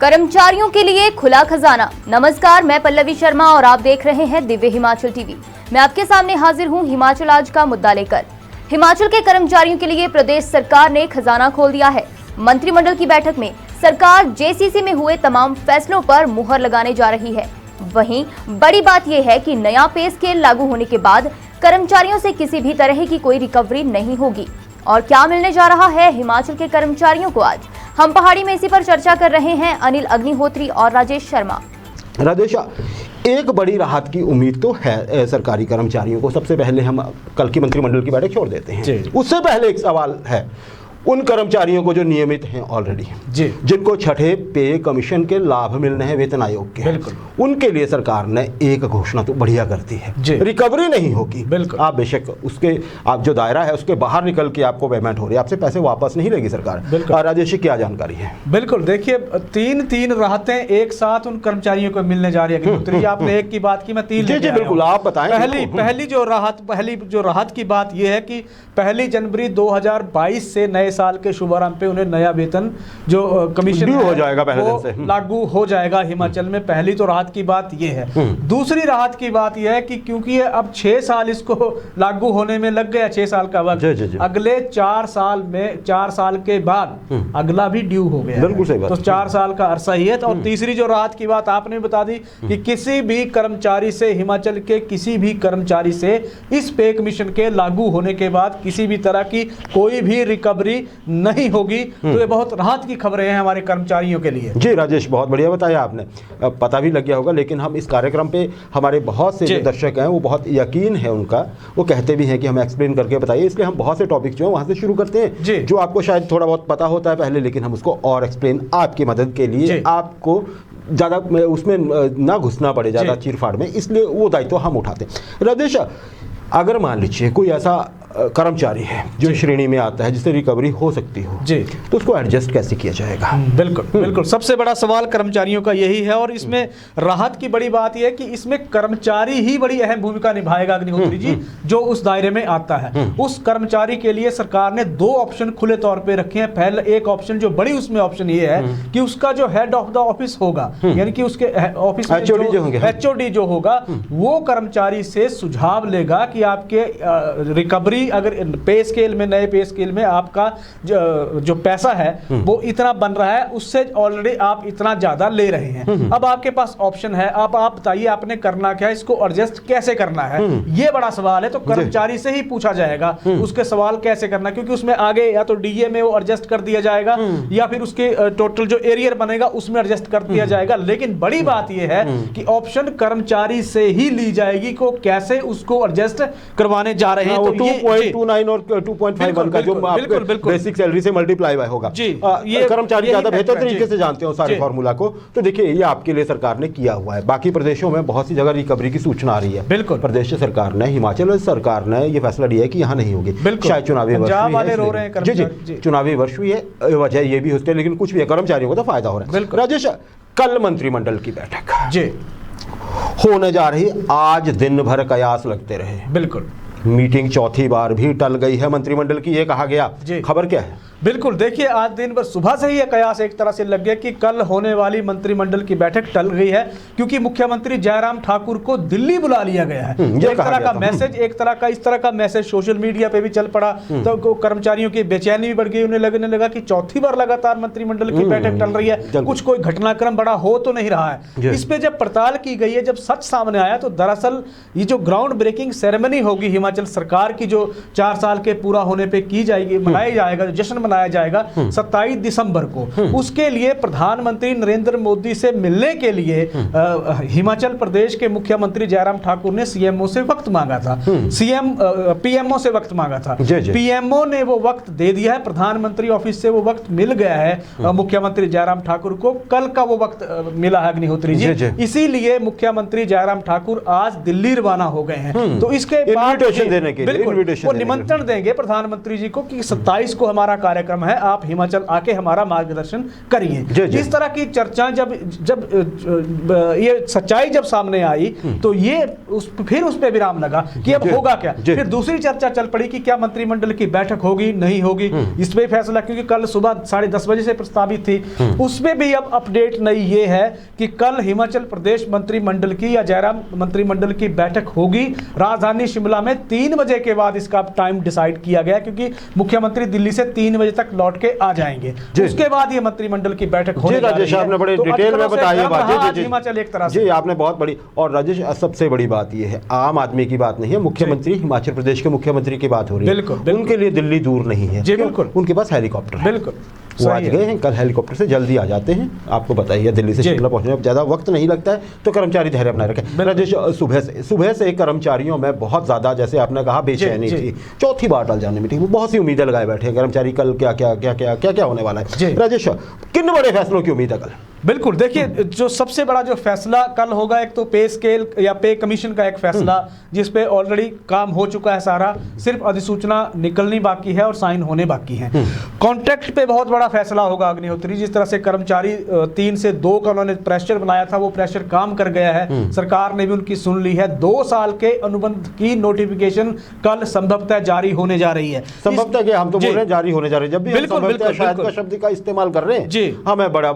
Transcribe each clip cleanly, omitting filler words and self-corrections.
कर्मचारियों के लिए खुला खजाना। नमस्कार, मैं पल्लवी शर्मा और आप देख रहे हैं दिव्य हिमाचल टीवी। मैं आपके सामने हाजिर हूं हिमाचल आज का मुद्दा लेकर। हिमाचल के कर्मचारियों के लिए प्रदेश सरकार ने खजाना खोल दिया है। मंत्रिमंडल की बैठक में सरकार जेसीसी में हुए तमाम फैसलों पर मुहर लगाने जा रही है। वहीं बड़ी बात यह है कि नया पे स्केल लागू होने के बाद कर्मचारियों से किसी भी तरह की कोई रिकवरी नहीं होगी। और क्या मिलने जा रहा है हिमाचल के कर्मचारियों को, आज हम पहाड़ी में इसी पर चर्चा कर रहे हैं अनिल अग्निहोत्री और राजेश शर्मा। राजेश, एक बड़ी राहत की उम्मीद तो है सरकारी कर्मचारियों को। सबसे पहले हम कल की मंत्रिमंडल की बैठक छोड़ देते हैं, उससे पहले एक सवाल है उन कर्मचारियों को जो नियमित हैं ऑलरेडी, जिनको छठे पे कमीशन के लाभ मिलने हैं वेतन आयोग के, उनके लिए सरकार ने एक घोषणा तो बढ़िया करती है, रिकवरी नहीं होगी। आप बेशक उसके आप जो दायरा है उसके बाहर निकल के आपको पेमेंट हो रही है, आपसे पैसे वापस नहीं लेगी सरकार। राजेश, क्या जानकारी है? बिल्कुल, देखिए तीन राहतें एक साथ उन कर्मचारियों को मिलने जा रही है। आपने एक की बात की, मैं तीन। जी बिल्कुल, आप बताएं। पहली जो राहत की बात यह है कि 1 जनवरी 2022 से नए साल के शुभारंभ पे उन्हें नया वेतन जो कमीशन हो जाएगा पहले दिन से लागू हो जाएगा हिमाचल में। पहली तो राहत की बात यह है। दूसरी राहत की बात यह है कि क्योंकि अब 6 साल इसको लागू होने में लग गया, 6 साल का वक्त, अगले 4 साल के बाद अगला भी ड्यू हो गया। बिल्कुल सही बात। तो 4 साल का अरसा ही है। और तीसरी जो राहत की बात आपने बता दी कि किसी भी कर्मचारी से, हिमाचल के किसी भी कर्मचारी से इस पे कमीशन के लागू होने के बाद किसी भी तरह की कोई भी रिकवरी नहीं होगी। तो ये बहुत राहत की खबरें हैं हमारे कर्मचारियों के लिए। जी राजेश, बहुत बढ़िया बताया आपने, पता भी लग गया होगा। लेकिन हम इस कार्यक्रम पे हमारे बहुत से जो दर्शक हैं वो बहुत यकीन है उनका, वो कहते भी हैं कि हमें एक्सप्लेन करके बताइए, इसलिए हम बहुत से टॉपिक जो है वहाँ से शुरू करते हैं जो आपको शायद थोड़ा बहुत पता होता है पहले, लेकिन हम उसको और एक्सप्लेन आपकी मदद के लिए, आपको ज़्यादा उसमें ना घुसना पड़े ज़्यादा चीरफाड़ में, इसलिए वो दायित्व हम उठाते हैं। राजेश, अगर मान लीजिए कोई ऐसा कर्मचारी है जो श्रेणी में आता है जिससे रिकवरी हो सकती हो, तो उसको एडजस्ट कैसे किया जाएगा? बिल्कुल सबसे बड़ा सवाल कर्मचारियों का यही है। और इसमें राहत की बड़ी बात यह है कि इसमें कर्मचारी ही बड़ी अहम भूमिका निभाएगा अग्निहोत्री जी, जो उस दायरे में आता है। उस कर्मचारी के लिए सरकार ने 2 ऑप्शन खुले तौर पे रखे हैं। पहले एक ऑप्शन जो बड़ी उसमें ऑप्शन ये है कि उसका जो हेड ऑफ द ऑफिस होगा, यानी कि उसके ऑफिस में HOD जो होगा, वो कर्मचारी से सुझाव लेगा कि आपके रिकवरी, अगर पे स्केल में, नए पे स्केल में आपका जो पैसा है वो इतना बन रहा है, उससे ऑलरेडी आप इतना ज्यादा ले रहे हैं। अब आपके पास ऑप्शन है, अब आप बताइए आपने करना क्या है, इसको एडजस्ट कैसे करना है, ये बड़ा सवाल है। तो कर्मचारी से ही पूछा जाएगा उसके सवाल कैसे करना, क्योंकि उसमें आगे या तो डीए में वो एडजस्ट कर दिया जाएगा या फिर उसके टोटल जो एरियर बनेगा उसमें एडजस्ट कर दिया जाएगा। लेकिन बड़ी बात यह है कि ऑप्शन कर्मचारी से ही ली जाएगी को कैसे उसको एडजस्ट करवाने जा रहे हैं। तो 2.29 और 2.51 का जो बेसिक सैलरी से मल्टीप्लाई होगा, ये कर्मचारी ज्यादा बेहतर तरीके से जानते हो सारे फॉर्मूला को। तो देखिए ये आपके लिए सरकार ने किया हुआ है। बाकी प्रदेशों में बहुत सी जगह रिकवरी की सूचना आ रही है। बिल्कुल, प्रदेश सरकार ने, हिमाचल सरकार ने ये फैसला लिया है कि यहाँ नहीं होगी, शायद चुनावी वर्ष चुनावी वर्ष भी है, वजह ये भी होती है, लेकिन कुछ भी है, कर्मचारियों को तो फायदा हो रहा है। राजेश, कल मंत्रिमंडल की बैठक होने जा रही, आज दिन भर कयास लगते रहे। बिल्कुल, मीटिंग चौथी बार भी टल गई है मंत्रिमंडल की, ये कहा गया। खबर क्या है? बिल्कुल, देखिए आज दिन भर सुबह से ही कयास एक तरह से लग गया कि कल होने वाली मंत्रिमंडल की बैठक टल गई है, क्योंकि मुख्यमंत्री जयराम ठाकुर को दिल्ली बुला लिया गया है। एक तरह का मैसेज, इस तरह का मैसेज सोशल मीडिया पे भी चल पड़ा। तो कर्मचारियों की बेचैनी भी बढ़ गई, उन्हें लगने लगा कि चौथी बार लगातार मंत्रिमंडल की बैठक टल रही है, कुछ कोई घटनाक्रम बड़ा हो तो नहीं रहा है। इस पे जब पड़ताल की गई है, जब सच सामने आया, तो दरअसल ये जो ग्राउंड ब्रेकिंग सेरेमनी होगी हिमाचल सरकार की, जो 4 साल के पूरा होने पे की जाएगी, मनाया जाएगा, जो जश्न मनाया जाएगा 27 दिसंबर को, उसके लिए प्रधानमंत्री नरेंद्र मोदी से मिलने के लिए हिमाचल प्रदेश के मुख्यमंत्री जयराम ठाकुर ने सीएमओ से वक्त मांगा था। पीएमओ से वक्त मांगा था। पीएमओ ने वो वक्त दे दिया है, प्रधानमंत्री ऑफिस से वो वक्त मिल गया है मुख्यमंत्री जयराम ठाकुर को। कल का वो वक्त मिला है अग्निहोत्री जी, इसीलिए मुख्यमंत्री जयराम ठाकुर आज दिल्ली रवाना हो गए हैं। तो इसके बाद देने के लिए वो निमंत्रण देंगे प्रधानमंत्री जी को कि 27 को हमारा कार्यक्रम कार्यक्रम है, आप हिमाचल आके हमारा मार्गदर्शन करिए। इस तरह की चर्चा जब ये सच्चाई जब सामने आई तो ये फिर उस पे विराम लगा कि अब होगा क्या। फिर दूसरी चर्चा चल पड़ी कि क्या मंत्रिमंडल की बैठक होगी नहीं होगी, इस पे फैसला, क्योंकि कल सुबह 10:30 बजे से प्रस्तावित थी, उसमें भी अब अपडेट नई ये है कि कल हिमाचल प्रदेश मंत्रिमंडल की या जयराम मंत्रिमंडल की बैठक होगी राजधानी शिमला में 3 बजे के बाद। इसका टाइम डिसाइड किया गया क्योंकि मुख्यमंत्री दिल्ली से 3 बजे तक लौट के आ जाएंगे, उसके बाद ये मंत्रिमंडल की बैठक होने जा रही है। आपने बड़े डिटेल में बताई बात, हिमाचल एक तरह से आपने बहुत बड़ी, और राजेश सबसे बड़ी बात ये है, आम आदमी की बात नहीं है, मुख्यमंत्री हिमाचल प्रदेश के मुख्यमंत्री की बात हो रही है। बिल्कुल, उनके लिए दिल्ली दूर नहीं है, बिल्कुल, उनके पास हेलीकॉप्टर है, बिल्कुल, वो आज गए हैं, कल हेलीकॉप्टर से जल्दी आ जाते हैं। आपको बताइए दिल्ली से शिमला पहुंचने में ज़्यादा वक्त नहीं लगता है, तो कर्मचारी धैर्य बनाए रखें। राजेश, सुबह से कर्मचारियों में बहुत ज़्यादा, जैसे आपने कहा, बेचैनी थी, चौथी बार टल जाने में थी, वो बहुत सी उम्मीदें लगाए बैठे हैं कर्मचारी, कल क्या होने वाला है। राजेश, किन बड़े फैसलों की उम्मीद है कल? बिल्कुल, देखिए जो सबसे बड़ा जो फैसला कल होगा, एक तो पे स्केल या पे कमीशन का एक फैसला जिस पे ऑलरेडी काम हो चुका है सारा, सिर्फ अधिसूचना निकलनी बाकी है और साइन होने बाकी हैं। कॉन्ट्रैक्ट पे बहुत बड़ा फैसला होगा अग्निहोत्री, जिस तरह से कर्मचारी 3 से 2 का उन्होंने प्रेशर बनाया था, वो प्रेशर काम कर गया है, सरकार ने भी उनकी सुन ली है। 2 साल के अनुबंध की नोटिफिकेशन कल संभवतः जारी होने जा रही है। संभवतः क्या, हम तो बोल रहे हैं जारी होने जा रही है, जब भी हम शायद का शब्द का इस्तेमाल कर रहे हैं जी, हमें बड़ा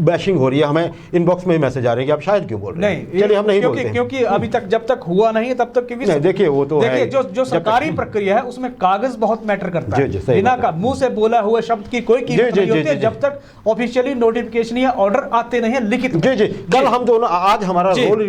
बैशिंग हो रही है, हमें इनबॉक्स में मैसेज आ रहे हैं कि आप शायद क्यों बोल रहे हैं। नहीं, चलिए हम नहीं बोलते, क्योंकि अभी तक जब तक हुआ नहीं है तब तक, क्योंकि देखिए वो तो देखिए जो सरकारी प्रक्रिया है उसमें कागज बहुत मैटर करता है। बिना का मुंह से बोला हुए शब्द की कोई कीमत नहीं होती है जब तक ऑफिशियली नोटिफिकेशन या ऑर्डर आते नहीं है लिखित। जी कल हम दोनों, आज हमारा रोल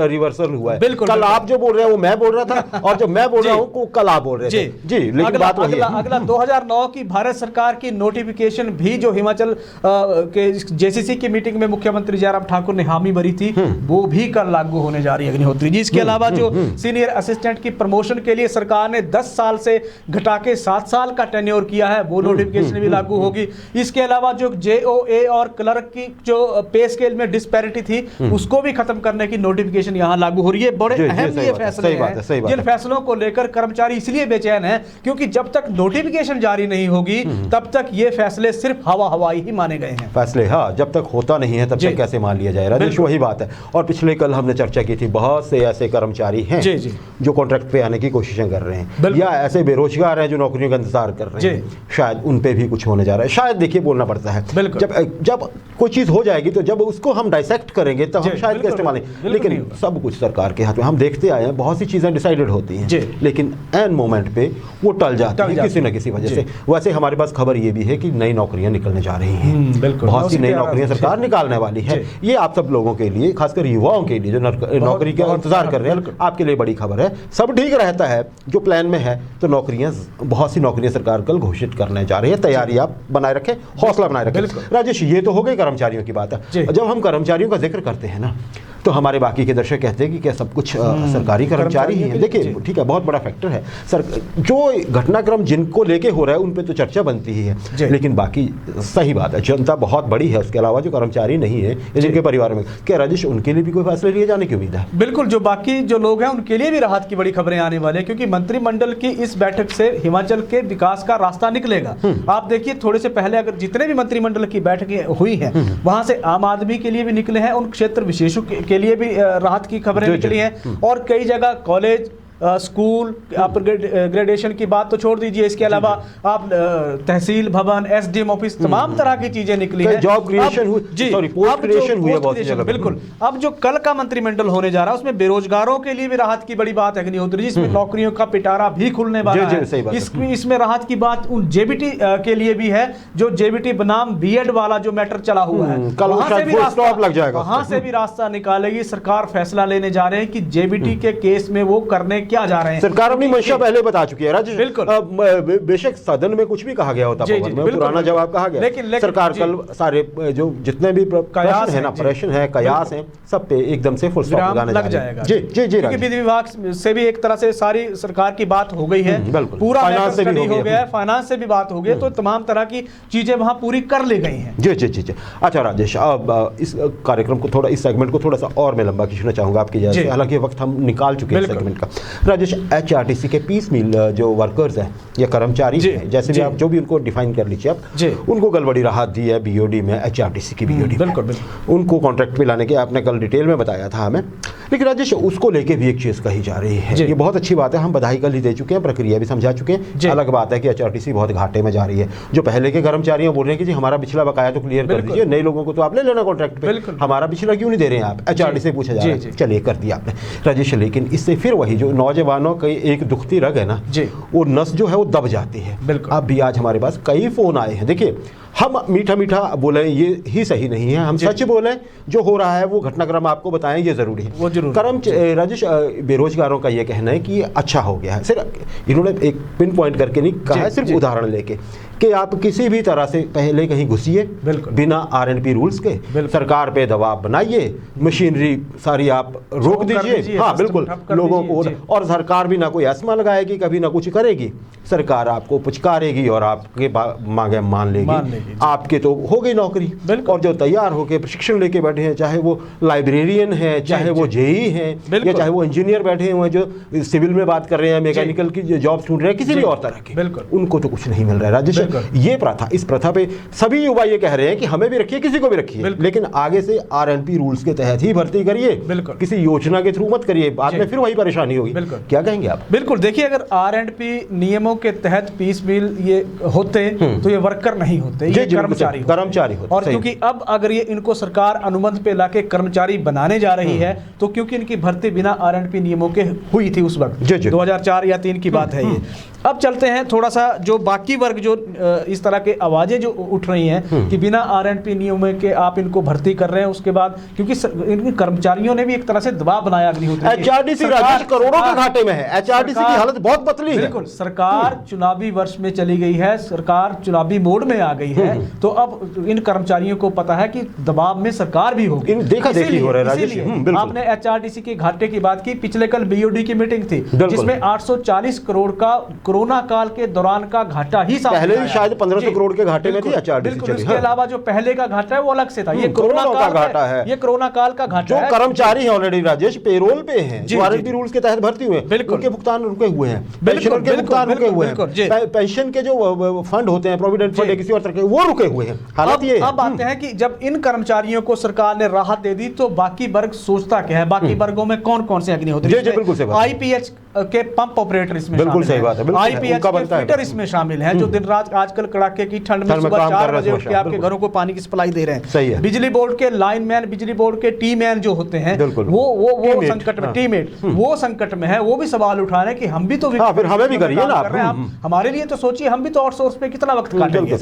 रिवर्सल हुआ है। बिल्कुल, कल आप जो बोल रहे हैं वो मैं बोल रहा था, और जब मैं बोल रहा हूँ कल आप बोल रहे थे। जी, लेकिन बात वही है। अगला 2009 की भारत सरकार की नोटिफिकेशन भी जो हिमाचल के जेसीसी की मीटिंग में मुख्यमंत्री जयराम ठाकुर ने हामी भरी थी, वो भी कल लागू होने जा रही है अग्निहोत्री जी। इसके अलावा जो सीनियर असिस्टेंट की प्रमोशन के लिए सरकार ने 10 साल से घटा के 7 साल का टेन्योर किया है, वो नोटिफिकेशन भी लागू होगी। इसके अलावा जो जेओए और क्लर्क की जो पे स्केल में डिस्पैरिटी थी, उसको भी खत्म करने की नोटिफिकेशन यहाँ लागू हो रही है। बड़े अहम ये फैसले हैं, जिन फैसलों को लेकर कर्मचारी इसलिए बेचैन है क्योंकि जब तक नोटिफिकेशन जारी नहीं होगी तब तक ये फैसले सिर्फ हवाई ही माने गए हैं। फैसले, हाँ, जब तक होता नहीं है तब तक कैसे मान लिया जाए। राजेश, वही बात है। और पिछले कल हमने चर्चा की थी, बहुत से ऐसे कर्मचारी हैं जो कॉन्ट्रैक्ट पे आने की कोशिशें कर रहे हैं, या ऐसे बेरोजगार हैं जो नौकरियों का इंतजार कर रहे हैं, शायद उन पे भी कुछ होने जा रहा है। शायद देखिए, बोलना पड़ता है, जब कोई चीज हो जाएगी तो जब उसको हम डाइसेक्ट करेंगे तब हम शायद कैसे माने, लेकिन सब कुछ सरकार के हाथ में। हम देखते आए हैं, बहुत सी चीजें डिसाइडेड होती हैं, लेकिन एन मोमेंट पे वो टल जाती है किसी न किसी वजह से। वैसे हमारे पास खबर ये भी है कि नई नौकरियां निकलने जा रही हैं, बहुत सी नई नौकरियां सरकार निकालने वाली है। ये आप सब लोगों के लिए, खासकर युवाओं के लिए जो नौकरी का इंतजार कर रहे हैं, आपके लिए बड़ी खबर है। सब ठीक रहता है जो प्लान में है तो नौकरियां, बहुत सी नौकरियां सरकार कल घोषित करने जा रही है। तैयारी आप बनाए रखें, हौसला बनाए रखें। राजेश, ये तो हो गई कर्मचारियों की बात है। जब हम कर्मचारियों का जिक्र करते हैं ना, तो हमारे बाकी के दर्शक कहते हैं कि क्या सब कुछ सरकारी कर्मचारी ही हैं। देखिए, ठीक है, बहुत बड़ा फैक्टर है सर, जो घटनाक्रम जिनको लेके हो रहा है उन पे तो चर्चा बनती ही है, लेकिन बाकी सही बात है, जनता बहुत बड़ी है, उसके अलावा जो कर्मचारी नहीं है जिनके परिवार में, क्या राजेश, उनके लिए भी कोई फैसले लिए जाने की उम्मीद है? बिल्कुल, जो बाकी जो लोग हैं उनके लिए भी राहत की बड़ी खबरें आने वाली है, क्योंकि मंत्रिमंडल की इस बैठक से हिमाचल के विकास का रास्ता निकलेगा। आप देखिए, थोड़े से पहले अगर जितने भी मंत्रिमंडल की बैठकें हुई हैं, वहां से आम आदमी के लिए भी निकले हैं, उन क्षेत्र विशेषों के लिए भी राहत की खबरें निकली हैं, और कई जगह कॉलेज, स्कूल, आप ग्रेजुएशन की बात तो छोड़ दीजिए, इसके अलावा आप तहसील भवन, एसडीएम ऑफिस, तमाम तरह की चीजें निकली हैं। जॉब क्रिएशन हुई, सॉरी, पोस्ट क्रिएशन हुई है बहुत सी जगह। बिल्कुल, अब जो कल का मंत्रिमंडल होने जा रहा है उसमें बेरोजगारों के लिए भी राहत की बड़ी बात है अग्निहोत्री, जिसमें नौकरियों का पिटारा भी खुलने वाला है। इसमें राहत की बात उन जेबीटी के लिए भी है, जो जेबीटी बनाम बीएड वाला जो मैटर चला हुआ है, वहां से भी रास्ता निकालेगी सरकार। फैसला लेने जा रहे हैं कि जेबीटी के केस में वो करने क्या जा रहे हैं। सरकार अपनी मंशा पहले बता चुकी है राजेश। बिल्कुल, बेशक सदन में कुछ भी कहा गया होता है, पुराना जवाब कहा गया, लेकिन सरकार कल सारे जो जितने भी प्रश्न है ना, प्रश्न है, कयास है, सब पे एकदम से फुल स्टॉप लग जाएगा। जी जी जी, क्योंकि विधि विभाग से भी एक तरह से सारी सरकार की बात हो गई है, पूरा फाइनेंस से भी हो गया है, फाइनेंस से भी बात हो गई है, तो तमाम तरह की चीजें वहां पूरी कर ली गई हैं। जी जी जी जी। अच्छा राजेश, अब इस कार्यक्रम को थोड़ा, इस सेगमेंट को थोड़ा सा और मैं लंबा खींचना चाहूंगा आपकी इजाजत से, हालांकि वक्त हम निकाल चुके हैं सेगमेंट का। राजेश, HRTC के पीस मिल जो वर्कर्स हैं या कर्मचारी हैं, जैसे भी आप जो भी उनको डिफाइन कर लीजिए आप, उनको कल बड़ी राहत दी है BOD में, HRTC की BOD में, उनको कॉन्ट्रैक्ट पे लाने के आपने कल डिटेल में बताया था हमें। लेकिन राजेश, उसको लेके भी एक चीज़ कही जा रही है, ये बहुत अच्छी बात है, हम बधाई कल ही दे चुके हैं, प्रक्रिया भी समझा चुके हैं। अलग बात है कि HRTC बहुत घाटे में जा रही है। जो पहले के कर्मचारी बोल रहे हैं कि जी हमारा पिछला बकाया तो क्लियर कर दीजिए, नए लोगों को तो आप ले लेना कॉन्ट्रैक्ट पे, हमारा पिछला क्यों नहीं दे रहे हैं आप, HRTC से पूछा जा रहा है। चलिए कर दिया आपने राजेश, लेकिन इससे फिर वही जो नौजवानों की एक दुखती रग है ना, वो नस जो है वो दब जाती है। अब भी आज हमारे पास कई फोन आए हैं, देखिए हम मीठा मीठा बोले ये ही सही नहीं है, हम सच बोलें, जो हो रहा है वो घटनाक्रम आपको बताएं, ये जरूरी है। वो जरूर राजेश, बेरोजगारों का ये कहना है कि ये अच्छा हो गया है, सिर्फ इन्होंने एक पिन पॉइंट करके नहीं कहा है, सिर्फ उदाहरण लेके कि आप किसी भी तरह से पहले कहीं घुसिए बिना RNP रूल्स के, सरकार पे दबाव बनाइए, मशीनरी सारी आप रोक दीजिए, हाँ बिल्कुल, लोगों को, और सरकार भी ना कोई एस्मा लगाएगी, कभी ना कुछ करेगी, सरकार आपको पुचकारेगी और आपके मांगे मान लेगी, आपके तो हो गई नौकरी। और जो तैयार होकर प्रशिक्षण लेके बैठे हैं, चाहे वो लाइब्रेरियन है, चाहे वो JEE है, या चाहे वो इंजीनियर बैठे हुए हैं जो सिविल में बात कर रहे हैं, मैकेनिकल की जॉब ढूंढ रहे हैं, किसी भी और तरह की, उनको तो कुछ नहीं मिल रहा है। राजेश, ये प्रथा, इस प्रथा पे सभी युवा ये कह रहे हैं कि हमें भी रखिए, किसी को भी रखिए, लेकिन आगे से RNP रूल्स के तहत ही भर्ती करिए, किसी योजना के थ्रू मत करिए, बाद में फिर वही परेशानी होगी। क्या कहेंगे आप? बिल्कुल, देखिए अगर RNP नियमों के तहत पीस मिल ये होते तो ये वर्कर नहीं होते, ये कर्मचारी होते। और क्योंकि अब अगर ये इनको सरकार अनुबंध पे लाके कर्मचारी बनाने जा रही है, तो क्योंकि इनकी भर्ती बिना RNP नियमों के हुई थी उस वक्त, 2004 या 3 की बात है ये। अब चलते हैं थोड़ा सा जो बाकी वर्ग जो इस तरह के आवाजें जो उठ रही हैं कि बिना RNP नियमों के आप इनको भर्ती कर रहे हैं, उसके बाद क्योंकि इनके कर्मचारियों ने भी एक तरह से दबाव बनाया अग्निहोत्री, HRTC राजेश करोड़ों के घाटे में है, HRTC की हालत बहुत पतली है। बिल्कुल, सरकार चुनावी वर्ष में चली गई है, सरकार चुनावी मोड में आ गई है, तो अब इन कर्मचारियों को पता है कि दबाव में सरकार भी होगी, देखा देखी हो रहा है। आपने HRTC के घाटे की बात की, पिछले कल BOD की मीटिंग थी जिसमें 840 करोड़ का कोरोना काल के दौरान का घाटा ही पहले ही शायद 1500 करोड़ के घाटे में थी HRTC। बिल्कुल, इसके अलावा जो पहले का घाटा है वो अलग से था, ये कोरोना का घाटा है, ये कोरोना काल का घाटा है। जो कर्मचारी है ऑलरेडी राजेश पेरोल पे हैं, RNP रूल्स के तहत भर्ती हुए, उनके भुगतान रुके हुए हैं, पेंशन के भुगतान रुके हुए हैं, पेंशन के जो फंड होते हैं, प्रोविडेंट फंड किसी और तरह के, वो रुके हुए हैं। हालत ये अब आते हैं कि जब इन कर्मचारियों को सरकार ने राहत दे दी तो बाकी वर्ग सोचता क्या है, बाकी वर्गों में कौन कौन से अग्निहोत्री, IPH के पंप ऑपरेटर इसमें बिल्कुल सही बात है, IPH के फिटर इसमें शामिल हैं, जो दिन रात आजकल कड़ाके की ठंड में सुबह 4 बजे उठ के आपके घरों को पानी की सप्लाई दे रहे हैं। सही है। बिजली बोर्ड के लाइनमैन, बिजली बोर्ड के टी मैन जो होते हैं, वो संकट में, टीमेट वो संकट में है, वो भी सवाल उठा रहे हैं कि हम भी तो फिर हमें भी करिए ना, हमारे लिए तो सोचिए, हम भी तो आउटसोर्स पे कितना वक्त काटेंगे।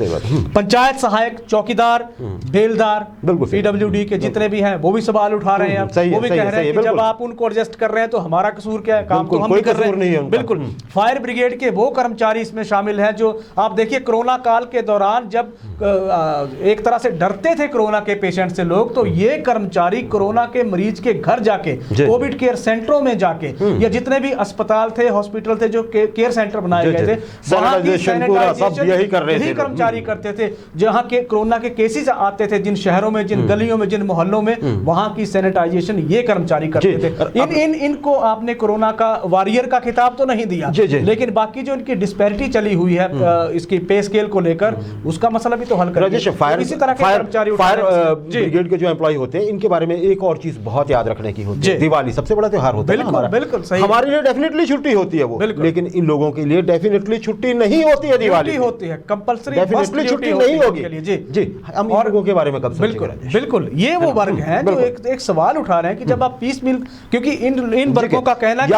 पंचायत सहायक, चौकीदार, बेलदार, PWD के जितने भी हैं वो भी सवाल उठा रहे हैं, वो भी कह रहे हैं कि जब आप उनको एडजस्ट कर रहे हैं तो हमारा कसूर क्या है, काम तो हम भी कर रहे हैं। बिल्कुल, फायर ब्रिगेड के वो कर्मचारी इसमें शामिल हैं जो आप देखिए कोरोना काल के दौरान जब एक तरह से डरते थे कोरोना के पेशेंट से लोग, तो ये कर्मचारी कोरोना के मरीज के घर जाके, कोविड केयर सेंटरों में जाके, या जितने भी अस्पताल थे, हॉस्पिटल थे, जो केयर सेंटर बनाए गए थे, वहां की सैनिटाइजेशन यही कर्मचारी करते थे। जहां के कोरोना के केसेस आते थे, जिन शहरों में, जिन गलियों में, जिन मोहल्लों में, वहां की सैनिटाइजेशन ये कर्मचारी करते थे। इनको आपने कोरोना का वॉरियर का खिताब तो नहीं दिया, लेकिन बाकी जो इनकी डिस्पैरिटी चली हुई है इसकी पे स्केल को लेकर, उसका मसला भी तो हल करेंगे। इसी तरह के कर्मचारी, फायर ब्रिगेड के जो एम्प्लॉय होते हैं, इनके बारे में एक और चीज बहुत याद रखने की होती है, दिवाली सबसे बड़ा त्योहार होता है हमारा, बिल्कुल सही, हमारे लिए डेफिनेटली छुट्टी होती है वो, लेकिन इन लोगों के लिए डेफिनेटली छुट्टी नहीं होती है, दिवाली होती है कंपल्सरी, डेफिनेटली छुट्टी नहीं होगी। जी, हम इन लोगों के बारे में कब सोचेंगे? बिल्कुल, ये वो वर्ग हैं जो एक सवाल उठा रहे हैं कि जब आप पीस मिल, क्योंकि इन वर्गों का कहना है कि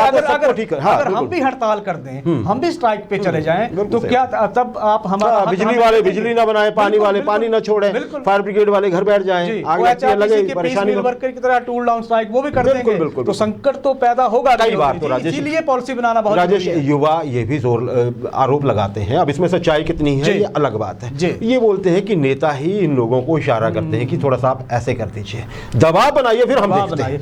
अगर हम भी हड़ताल कर दें, हम भी स्ट्राइक पे चले जाएं, तो क्या तब आप हमारा बिजली वाले बिजली ना बनाए, पानी वाले पानी ना छोड़े, फायर ब्रिगेड वाले घर बैठ जाएं, आगे लगे परेशानी वर्कर की तरह टूल डाउन स्ट्राइक वो भी कर देंगे, तो संकट तो पैदा होगा। कई बार तो राजेश, इसीलिए पॉलिसी बनाना बहुत राजेश, युवा ये भी जोर आरोप लगाते हैं, अब इसमें सच्चाई कितनी है ये अलग बात है, ये बोलते हैं कि नेता ही इन लोगों को इशारा करते हैं कि थोड़ा सा आप ऐसे कर दीजिए, दबाव बनाइए, फिर हम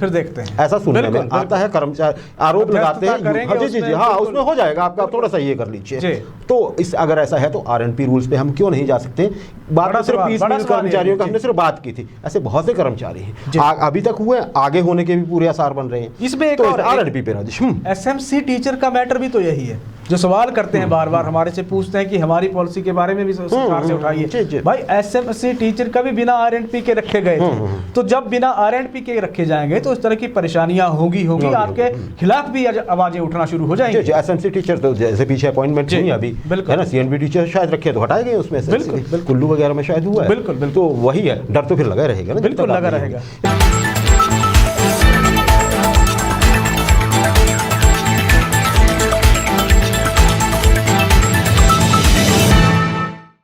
देखते हैं, ऐसा सुनने में आता है। कर्मचारी आरोप लगाते हैं, जी, हाँ उसमें हो जाएगा आपका, थोड़ा सा ये कर लीजिए, तो इस अगर ऐसा है तो RNP रूल्स पे हम क्यों नहीं जा सकते। बात तो सिर्फ 20 कर्मचारियों का हमने सिर्फ बात की थी, ऐसे बहुत से कर्मचारी हैं अभी तक हुए, आगे होने के भी पूरे आसार बन रहे हैं। इसमें एक और RNP पे SMC टीचर का मैटर भी तो यही है, जो सवाल करते हैं बार बार हमारे से पूछते हैं कि हमारी पॉलिसी के बारे में भी सरकार से उठाइए। भाई SMC टीचर का भी बिना RNP के रखे गए थे, तो जब बिना RNP के रखे जाएंगे तो इस तरह की परेशानियां होगी आपके खिलाफ भी आवाजें उठना शुरू हो जाएंगी। SMC टीचर तो जैसे पीछे अपॉइंटमेंट नहीं अभी है ना, CNB टीचर शायद रखे तो हटाए गए उसमें से, कुल्लू वगैरह में शायद हुआ है। बिल्कुल, तो वही है, डर तो फिर लगा रहेगा ना, बिल्कुल लगा रहेगा।